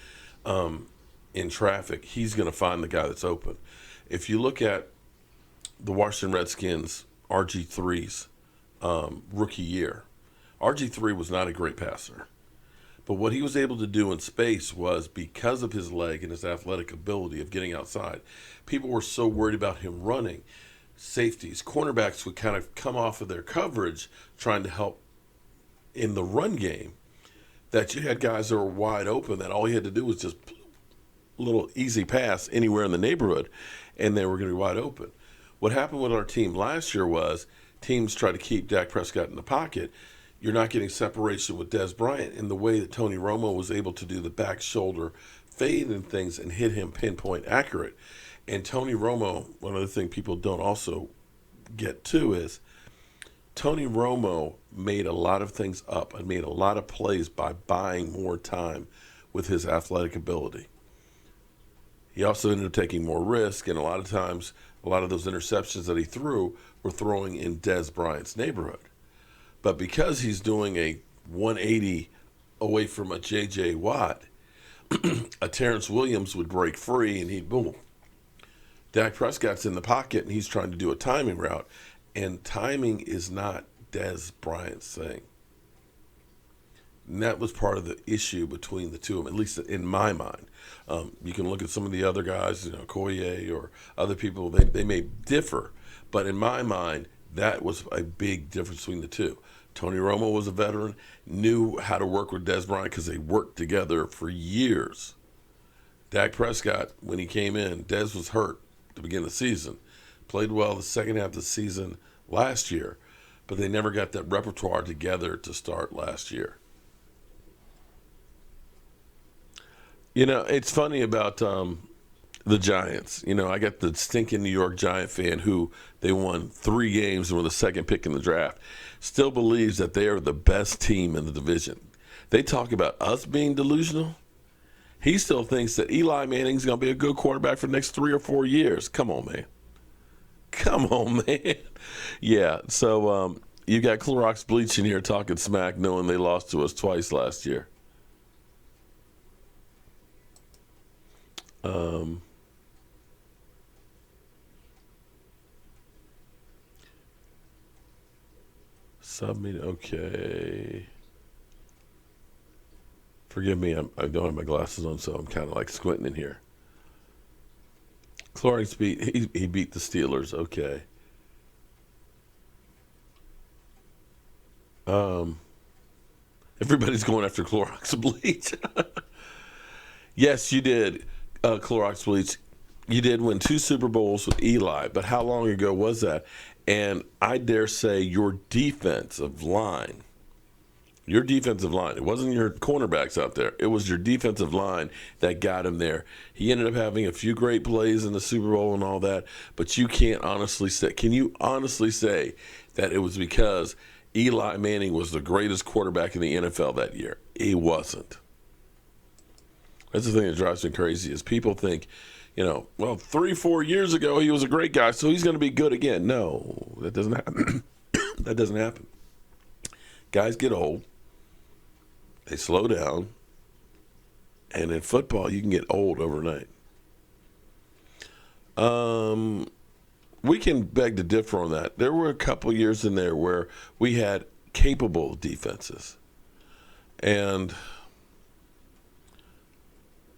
in traffic. He's going to find the guy that's open. If you look at the Washington Redskins RG3's rookie year, RG3 was not a great passer. But what he was able to do in space was, because of his leg and his athletic ability of getting outside, people were so worried about him running. Safeties, cornerbacks would kind of come off of their coverage trying to help in the run game, that you had guys that were wide open that all you had to do was just a little easy pass anywhere in the neighborhood, and they were going to be wide open. What happened with our team last year was teams tried to keep Dak Prescott in the pocket. you're not getting separation with Des Bryant in the way that Tony Romo was able to do the back shoulder fade and things and hit him pinpoint accurate. And Tony Romo, one other thing people don't also get to is Tony Romo made a lot of things up and made a lot of plays by buying more time with his athletic ability. He also ended up taking more risk, and a lot of times, a lot of those interceptions that he threw were throwing in Des Bryant's neighborhood. But because he's doing a 180 away from a J.J. Watt, a Terrence Williams would break free and he'd boom. Dak Prescott's in the pocket and he's trying to do a timing route, and timing is not Des Bryant's thing. And that was part of the issue between the two of them, at least in my mind. You can look at some of the other guys, Koye or other people, they may differ, but in my mind, that was a big difference between the two. Tony Romo was a veteran, knew how to work with Des Bryant because they worked together for years. Dak Prescott, when he came in, Des was hurt at the beginning of the season. Played well the second half of the season last year, but they never got that repertoire together to start last year. It's funny about the Giants. I got the stinking New York Giant fan who they won 3 games and were the second pick in the draft. Still believes that they are the best team in the division. They talk about us being delusional. He still thinks that Eli Manning's going to be a good quarterback for the next 3 or 4 years. Come on, man. Come on, man. Yeah, so you got Clorox Bleach in here talking smack knowing they lost to us twice last year. Submit, okay. Forgive me, I don't have my glasses on, so I'm kind of like squinting in here. Clorox he beat the Steelers, okay. Everybody's going after Clorox Bleach. Yes, you did, Clorox Bleach. You did win 2 Super Bowls with Eli, but how long ago was that? And I dare say your defensive line, it wasn't your cornerbacks out there. It was your defensive line that got him there. He ended up having a few great plays in the Super Bowl and all that, but you can't honestly say, can you honestly say that it was because Eli Manning was the greatest quarterback in the NFL that year? He wasn't. That's the thing that drives me crazy is people think, 3-4 years ago he was a great guy, so he's going to be good again. No, that doesn't happen. That doesn't happen. Guys get old. They slow down. And in football, you can get old overnight. We can beg to differ on that. There were a couple years in there where we had capable defenses. And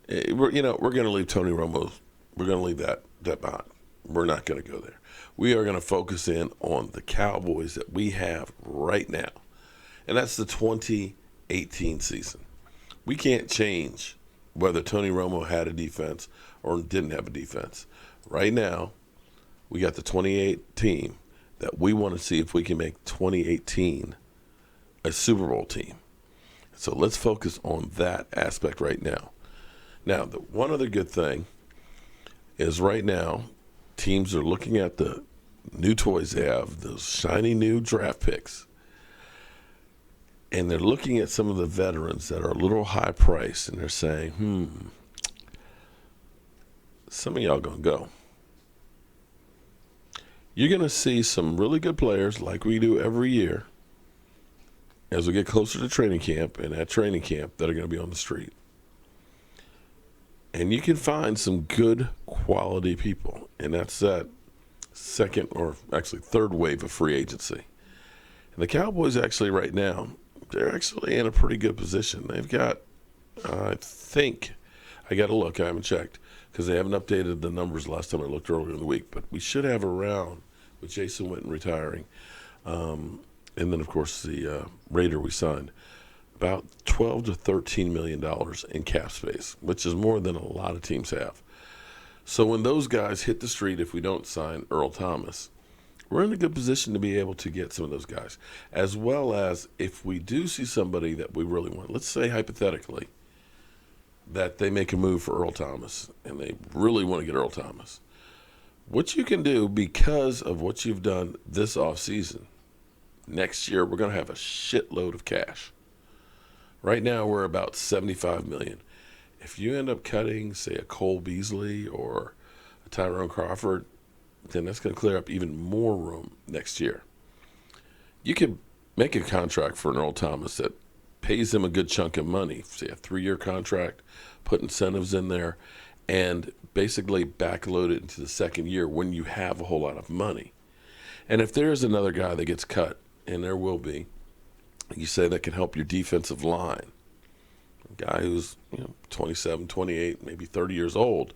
we're going to leave Tony Romo. We're going to leave that behind. We're not going to go there. We are going to focus in on the Cowboys that we have right now. And that's the 2018 season. We can't change whether Tony Romo had a defense or didn't have a defense. Right now, we got the 28 team that we want to see if we can make 2018 a Super Bowl team. So let's focus on that aspect right now. Now, the one other good thing is right now, teams are looking at the new toys they have, those shiny new draft picks, and they're looking at some of the veterans that are a little high priced, and they're saying, some of y'all going to go. You're going to see some really good players like we do every year as we get closer to training camp, and at training camp that are going to be on the street. And you can find some good quality people, and that's that second or actually third wave of free agency. And the Cowboys actually right now, they're actually in a pretty good position. They've got, I think, I got to look, I haven't checked, because they haven't updated the numbers last time I looked earlier in the week, but we should have around, with Jason Witten retiring, and then, of course, the Raider we signed, about $12 to $13 million in cap space, which is more than a lot of teams have. So when those guys hit the street, if we don't sign Earl Thomas, we're in a good position to be able to get some of those guys, as well as if we do see somebody that we really want. Let's say hypothetically that they make a move for Earl Thomas, and they really want to get Earl Thomas. What you can do because of what you've done this offseason, next year we're going to have a shitload of cash. Right now we're about $75 million. If you end up cutting, say, a Cole Beasley or a Tyrone Crawford, then that's going to clear up even more room next year. You could make a contract for an Earl Thomas that pays him a good chunk of money, say a 3-year contract, put incentives in there, and basically backload it into the second year when you have a whole lot of money. And if there's another guy that gets cut, and there will be, you say that can help your defensive line, a guy who's 27, 28, maybe 30 years old,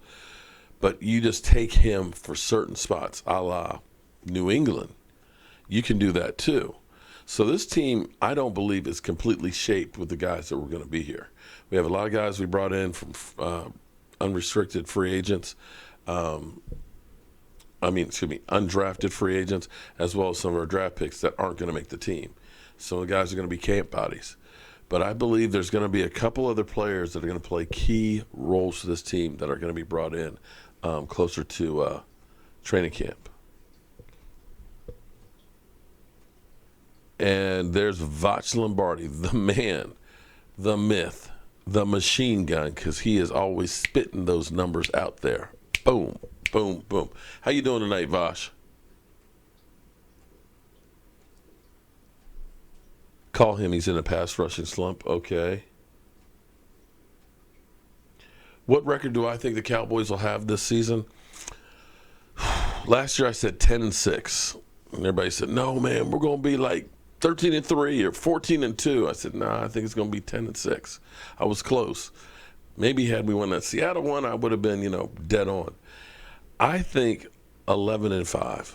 but you just take him for certain spots, a la New England. You can do that too. So this team, I don't believe, is completely shaped with the guys that were going to be here. We have a lot of guys we brought in from unrestricted free agents. Undrafted free agents, as well as some of our draft picks that aren't going to make the team. Some of the guys are going to be camp bodies. But I believe there's going to be a couple other players that are going to play key roles for this team that are going to be brought in closer to training camp. And there's Vach Lombardi, the man, the myth, the machine gun, because he is always spitting those numbers out there. Boom, boom, boom. How you doing tonight, Vach? Call him. He's in a pass rushing slump. Okay. What record do I think the Cowboys will have this season? Last year I said 10-6. And everybody said, no, man, we're going to be like 13-3 or 14-2. I said, nah, I think it's going to be 10-6. I was close. Maybe had we won that Seattle one, I would have been, dead on. I think 11-5.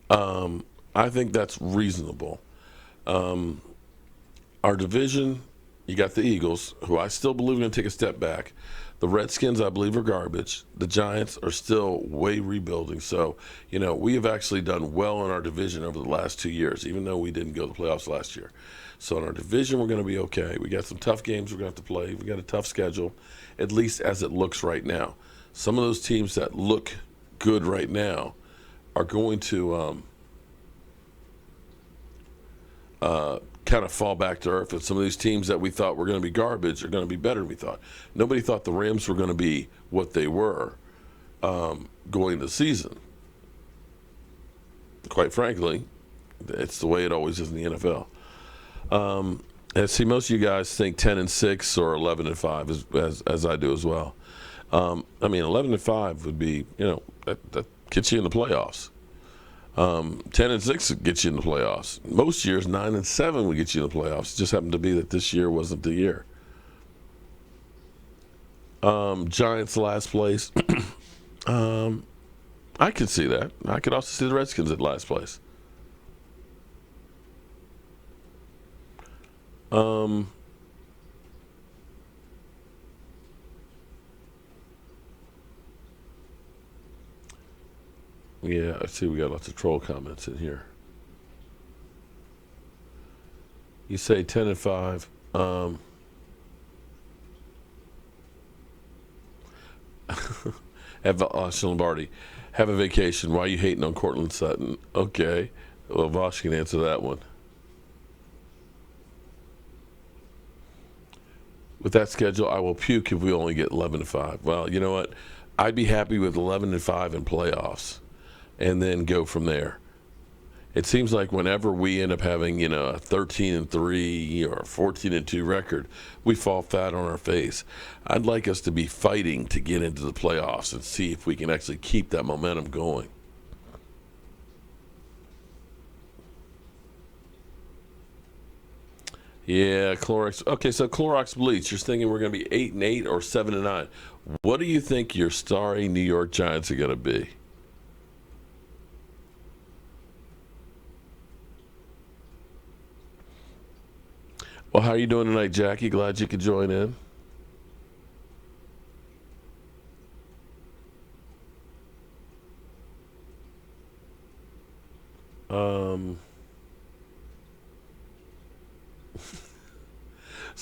I think that's reasonable. Our division, you got the Eagles, who I still believe are going to take a step back. The Redskins, I believe, are garbage. The Giants are still way rebuilding. So, we have actually done well in our division over the last 2 years, even though we didn't go to the playoffs last year. So in our division, we're going to be okay. We got some tough games we're going to have to play. We got a tough schedule, at least as it looks right now. Some of those teams that look good right now are going to kind of fall back to earth. And some of these teams that we thought were going to be garbage are going to be better than we thought. Nobody thought the Rams were going to be what they were going into the season. Quite frankly, it's the way it always is in the NFL. I see most of you guys think 10-6 or 11-5 as I do as well. 11-5 would be, that gets you in the playoffs. 10-6 gets you in the playoffs. Most years 9-7 would get you in the playoffs. It just happened to be that this year wasn't the year. Giants last place. I could see that. I could also see the Redskins at last place. Yeah, I see we got lots of troll comments in here. You say 10-5. Have Vosh Lombardi. Have a vacation. Why are you hating on Cortland Sutton? Okay. Well, Vosh can answer that one. With that schedule, I will puke if we only get 11-5. Well, you know what? I'd be happy with 11-5 in playoffs and then go from there. It seems like whenever we end up having, a 13-3 or a 14-2 record, we fall flat on our face. I'd like us to be fighting to get into the playoffs and see if we can actually keep that momentum going. Yeah, Clorox. Okay, so Clorox Bleach, you're thinking we're going to be 8-8 or 7-9. What do you think your starry New York Giants are going to be? Well, how are you doing tonight, Jackie? Glad you could join in. Some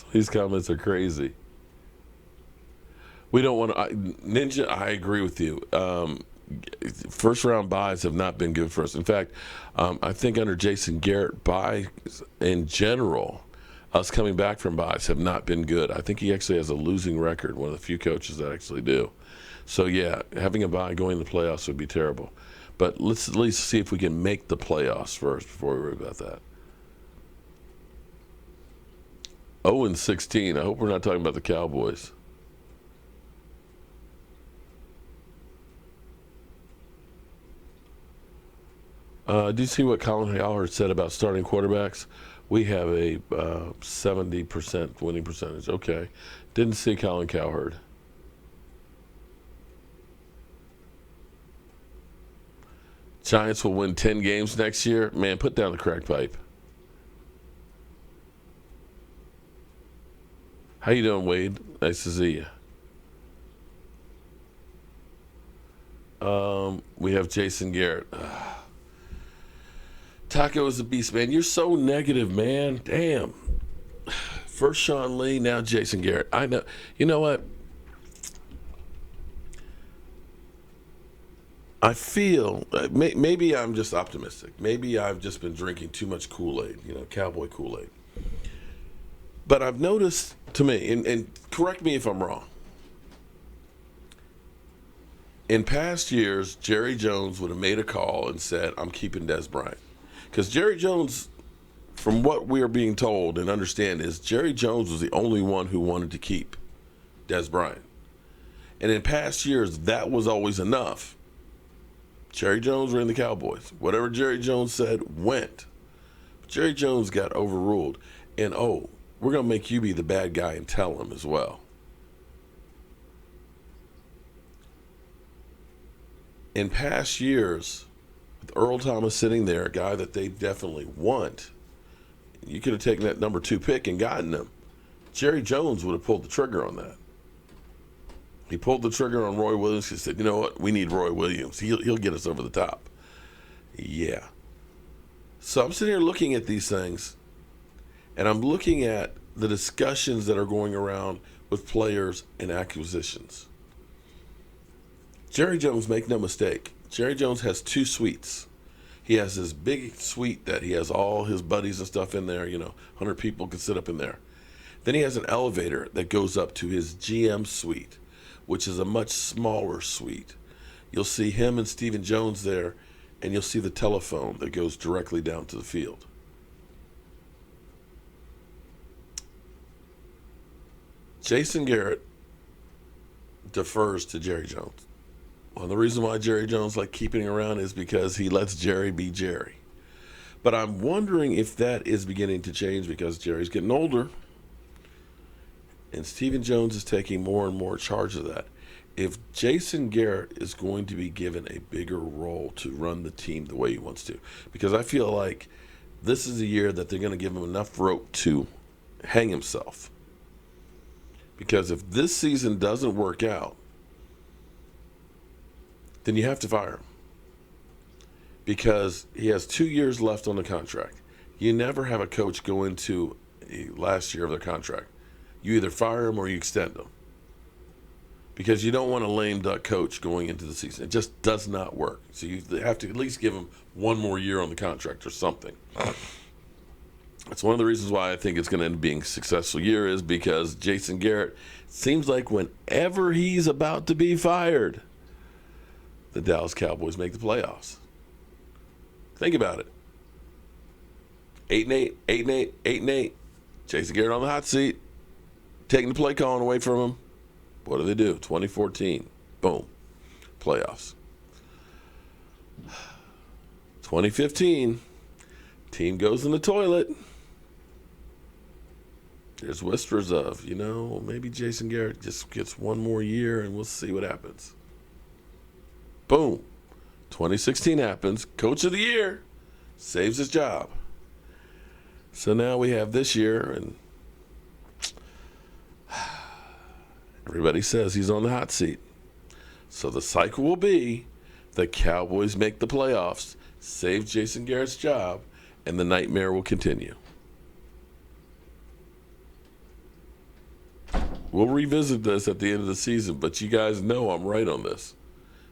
of these comments are crazy. We don't want to. Ninja, I agree with you. First round buys have not been good for us. In fact, I think under Jason Garrett, buys in general, us coming back from buys have not been good. I think he actually has a losing record, one of the few coaches that actually do. So, yeah, having a buy going to the playoffs would be terrible. But let's at least see if we can make the playoffs first before we worry about that. 0-16. I hope we're not talking about the Cowboys. Do you see what Colin Cowherd said about starting quarterbacks? We have a 70% winning percentage. Okay. Didn't see Colin Cowherd. Giants will win 10 games next year. Man, put down the crack pipe. How you doing, Wade? Nice to see you. We have Jason Garrett. Taco is a beast, man. You're so negative, man. Damn. First Sean Lee, now Jason Garrett. I know. You know what? I feel maybe I'm just optimistic. Maybe I've just been drinking too much Kool-Aid, Cowboy Kool-Aid. But I've noticed, to me, and correct me if I'm wrong, in past years, Jerry Jones would have made a call and said, I'm keeping Des Bryant. Because Jerry Jones, from what we are being told and understand, is Jerry Jones was the only one who wanted to keep Des Bryant. And in past years, that was always enough. Jerry Jones ran the Cowboys. Whatever Jerry Jones said went. But Jerry Jones got overruled. And, we're going to make you be the bad guy and tell him as well. In past years, with Earl Thomas sitting there, a guy that they definitely want, you could have taken that number 2 pick and gotten him. Jerry Jones would have pulled the trigger on that. He pulled the trigger on Roy Williams. He said, you know what? We need Roy Williams. He'll get us over the top. Yeah. So I'm sitting here looking at these things, and I'm looking at the discussions that are going around with players and acquisitions. Jerry Jones, make no mistake, Jerry Jones has 2 suites. He has this big suite that he has all his buddies and stuff in there, 100 people can sit up in there. Then he has an elevator that goes up to his GM suite, which is a much smaller suite. You'll see him and Stephen Jones there, and you'll see the telephone that goes directly down to the field. Jason Garrett defers to Jerry Jones. Well, the reason why Jerry Jones like keeping him around is because he lets Jerry be Jerry. But I'm wondering if that is beginning to change because Jerry's getting older and Stephen Jones is taking more and more charge of that. If Jason Garrett is going to be given a bigger role to run the team the way he wants to, because I feel like this is a year that they're going to give him enough rope to hang himself. Because if this season doesn't work out, then you have to fire him. Because he has 2 years left on the contract. You never have a coach go into last year of their contract. You either fire him or you extend him. Because you don't want a lame duck coach going into the season. It just does not work. So you have to at least give him 1 more year on the contract or something. That's one of the reasons why I think it's going to end up being a successful year is because Jason Garrett seems like whenever he's about to be fired, the Dallas Cowboys make the playoffs. Think about it. 8-8, 8-8, 8-8. Jason Garrett on the hot seat, taking the play calling away from him. What do they do? 2014, boom, playoffs. 2015, team goes in the toilet. There's whispers of, maybe Jason Garrett just gets 1 more year and we'll see what happens. Boom. 2016 happens. Coach of the year saves his job. So now we have this year, and everybody says he's on the hot seat. So the cycle will be the Cowboys make the playoffs, save Jason Garrett's job, and the nightmare will continue. We'll revisit this at the end of the season, but you guys know I'm right on this.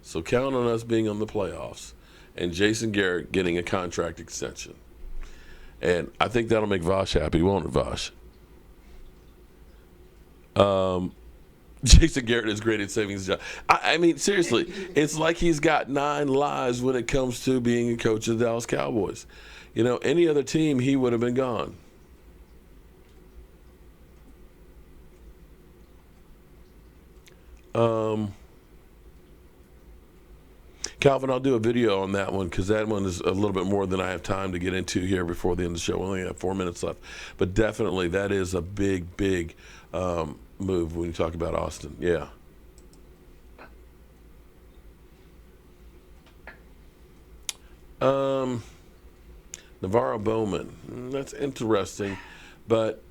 So count on us being on the playoffs and Jason Garrett getting a contract extension. And I think that'll make Vosh happy, won't it, Vosh? Jason Garrett is great at saving his job. I mean, seriously, it's like he's got 9 lives when it comes to being a coach of the Dallas Cowboys. You know, any other team, he would have been gone. Calvin, I'll do a video on that one because that one is a little bit more than I have time to get into here before the end of the show. We only have 4 minutes left. But definitely that is a big, big move when you talk about Austin. Yeah. Navarro Bowman. That's interesting. But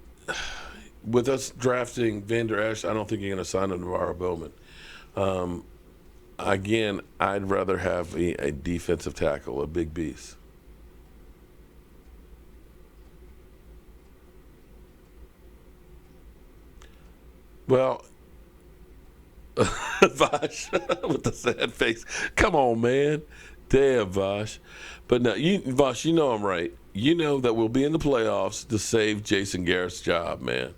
with us drafting Vander Esch, I don't think you're going to sign a Navarro Bowman. Again, I'd rather have a defensive tackle, a big beast. Well, Vosh, with the sad face. Come on, man. Damn, Vosh. But no, Vosh, you know I'm right. You know that we'll be in the playoffs to save Jason Garrett's job, man.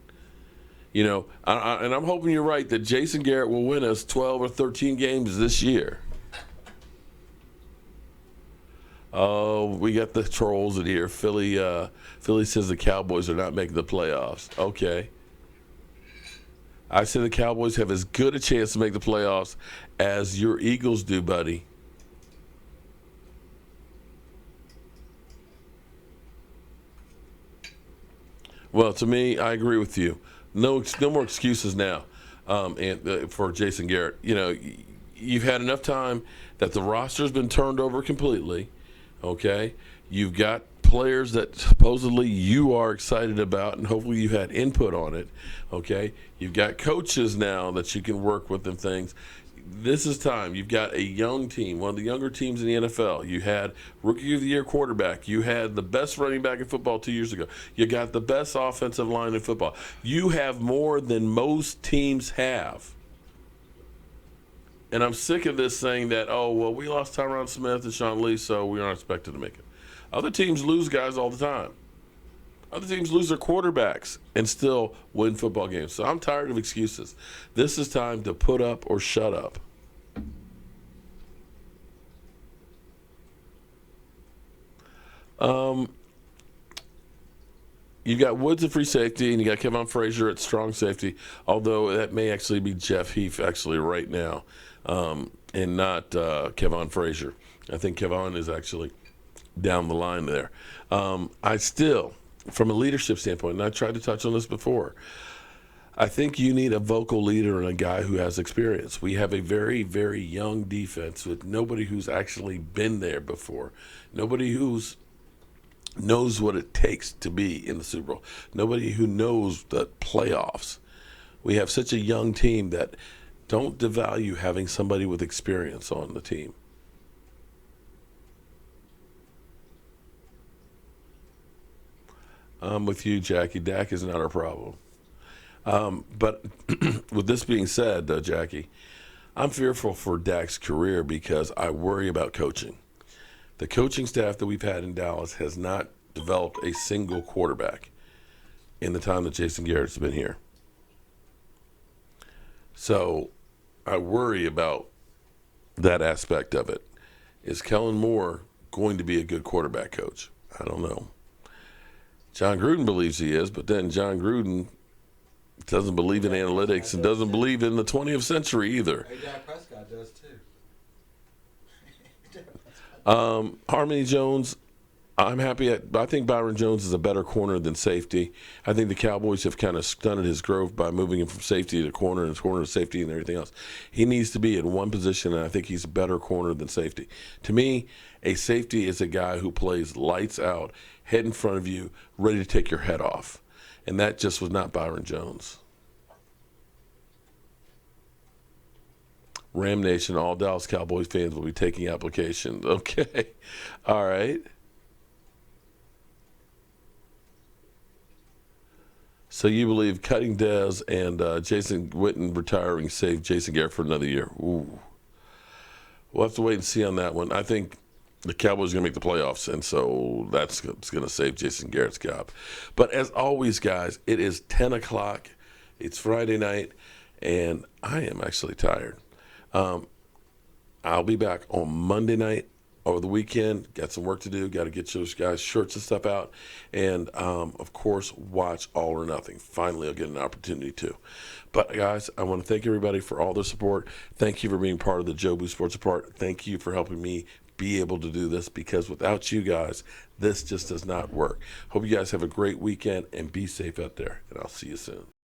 You know, and I'm hoping you're right that Jason Garrett will win us 12 or 13 games this year. Oh, we got the trolls in here. Philly says the Cowboys are not making the playoffs. Okay. I say the Cowboys have as good a chance to make the playoffs as your Eagles do, buddy. Well, to me, I agree with you. No more excuses now, for Jason Garrett. You know, you've had enough time that the roster's been turned over completely. Okay, you've got players that supposedly you are excited about, and hopefully you've had input on it. Okay, you've got coaches now that you can work with and things. This is time. You've got a young team, one of the younger teams in the NFL. You had Rookie of the Year quarterback. You had the best running back in football 2 years ago. You got the best offensive line in football. You have more than most teams have. And I'm sick of this saying that, oh, well, we lost Tyron Smith and Sean Lee, so we aren't expected to make it. Other teams lose guys all the time. Other teams lose their quarterbacks and still win football games. So I'm tired of excuses. This is time to put up or shut up. You've got Woods at free safety, and you got Kevon Frazier at strong safety, although that may actually be Jeff Heath actually right now, and not Kevon Frazier. I think Kevon is actually down the line there. I still, from a leadership standpoint, and I tried to touch on this before, I think you need a vocal leader and a guy who has experience. We have a very, very young defense with nobody who's actually been there before, nobody who's knows what it takes to be in the Super Bowl, nobody who knows the playoffs. We have such a young team that don't devalue having somebody with experience on the team. I'm with you, Jackie. Dak is not our problem. But with this being said, Jackie, I'm fearful for Dak's career because I worry about coaching. The coaching staff that we've had in Dallas has not developed a single quarterback in the time that Jason Garrett's been here. So I worry about that aspect of it. Is Kellen Moore going to be a good quarterback coach? I don't know. John Gruden believes he is, but then John Gruden doesn't believe in analytics and doesn't believe in the 20th century either. Hey, Dak Prescott does too. Harmony Jones, I'm happy. I think Byron Jones is a better corner than safety. I think the Cowboys have kind of stunted his growth by moving him from safety to corner and corner to safety and everything else. He needs to be in one position, and I think he's a better corner than safety. To me, a safety is a guy who plays lights out, head in front of you, ready to take your head off. And that just was not Byron Jones. Ram Nation, all Dallas Cowboys fans will be taking applications. Okay. All right. So you believe cutting Dez and Jason Witten retiring saved Jason Garrett for another year? Ooh. We'll have to wait and see on that one. I think the Cowboys are going to make the playoffs, and so that's going to save Jason Garrett's job. But as always, guys, it is 10 o'clock. It's Friday night, and I am actually tired. I'll be back on Monday night over the weekend. Got some work to do. Got to get those guys' shirts and stuff out. And, of course, watch All or Nothing. Finally, I'll get an opportunity to. But, guys, I want to thank everybody for all their support. Thank you for being part of the Joe Boo Sports Report. Thank you for helping me be able to do this, because without you guys, this just does not work. Hope you guys have a great weekend and be safe out there. And I'll see you soon.